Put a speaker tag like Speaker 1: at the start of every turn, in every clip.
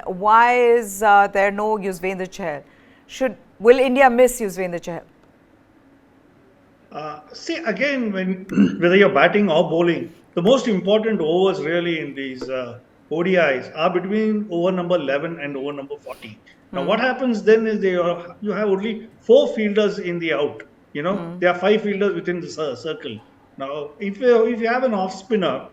Speaker 1: why is there no Yuzvendra Chahal? Will India miss Yuzvendra Chahal?
Speaker 2: See, again, when whether you're batting or bowling, the most important overs really in these ODIs are between over number 11 and over number 40. Now, what happens then is you have only four fielders in the out. There are five fielders within the circle. Now, if you have an off spinner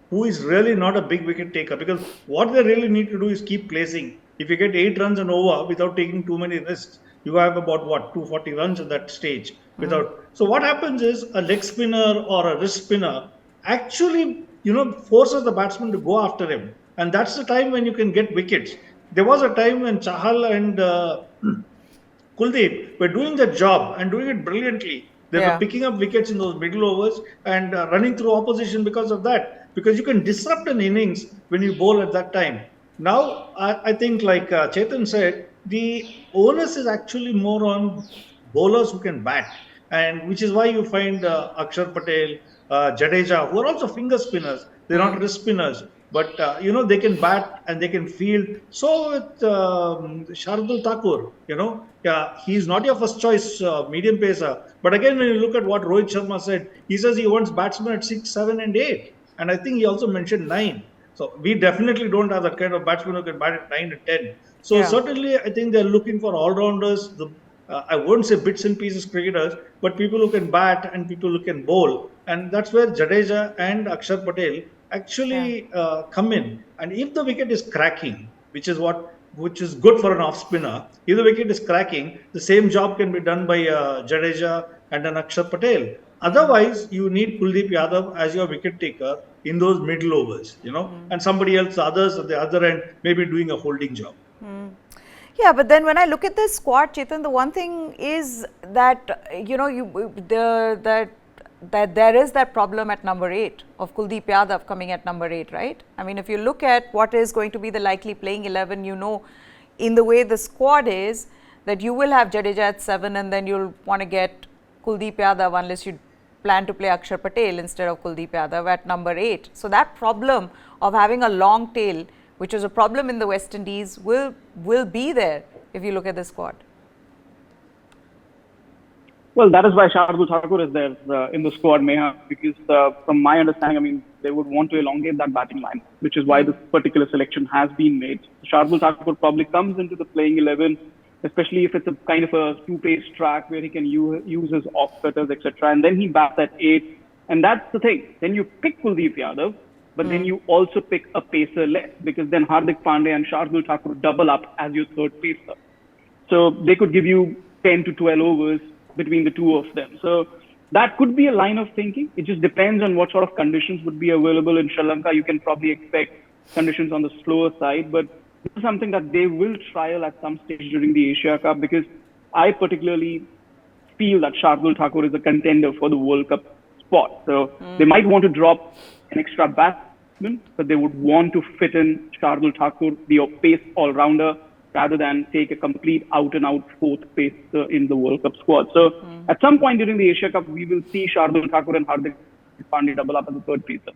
Speaker 2: who is really not a big wicket taker, because what they really need to do is keep placing. If you get 8 runs and over without taking too many risks, you have about 240 runs at that stage. So what happens is a leg spinner or a wrist spinner actually forces the batsman to go after him, and that's the time when you can get wickets. There was a time when Chahal and Kuldeep were doing their job and doing it brilliantly. They were picking up wickets in those middle overs and running through opposition because of that. Because you can disrupt an innings when you bowl at that time. Now, I think, like Chetan said, the onus is actually more on bowlers who can bat, and which is why you find Akshar Patel, Jadeja, who are also finger spinners. They're not wrist spinners, but they can bat and they can field. So with Shardul Thakur, he's not your first choice medium pacer. But again, when you look at what Rohit Sharma said, he says he wants batsmen at 6, 7, and 8. And I think he also mentioned 9. So we definitely don't have that kind of batsman who can bat at 9 and 10. So certainly, I think they're looking for all-rounders. I wouldn't say bits and pieces cricketers, but people who can bat and people who can bowl. And that's where Jadeja and Akshar Patel actually come in. And if the wicket is cracking, which is good for an off spinner, if the wicket is cracking, the same job can be done by Jadeja and an Akshar Patel. Otherwise, you need Kuldeep Yadav as your wicket taker in those middle overs, and somebody else, others at the other end, maybe doing a holding job.
Speaker 1: Yeah, but then when I look at this squad, Chetan, the one thing is that that there is that problem at number 8 of Kuldeep Yadav coming at number 8, right? I mean, if you look at what is going to be the likely playing 11, in the way the squad is, that you will have Jadeja at 7, and then you'll want to get Kuldeep Yadav unless you plan to play Akshar Patel instead of Kuldeep Yadav at number 8. So that problem of having a long tail, which is a problem in the West Indies, will be there if you look at the squad.
Speaker 3: Well, that is why Shardul Thakur is there in the squad, Meha, because from my understanding, I mean, they would want to elongate that batting line, which is why this particular selection has been made. Shardul Thakur probably comes into the playing 11, especially if it's a kind of a two-pace track where he can use his off-cutters, etc. And then he bats at 8. And that's the thing. Then you pick Kuldeep Yadav, but then you also pick a pacer less, because then Hardik Pandey and Shardul Thakur double up as your third pacer. So they could give you 10 to 12 overs between the two of them. So that could be a line of thinking. It just depends on what sort of conditions would be available in Sri Lanka. You can probably expect conditions on the slower side, but this is something that they will trial at some stage during the Asia Cup, because I particularly feel that Shardul Thakur is a contender for the World Cup spot. So they might want to drop an extra batsman, but they would want to fit in Shardul Thakur, the pace all-rounder, rather than take a complete out-and-out fourth pacer in the World Cup squad. So at some point during the Asia Cup, we will see Shardul Thakur and Hardik Pandey double up as the third pacer.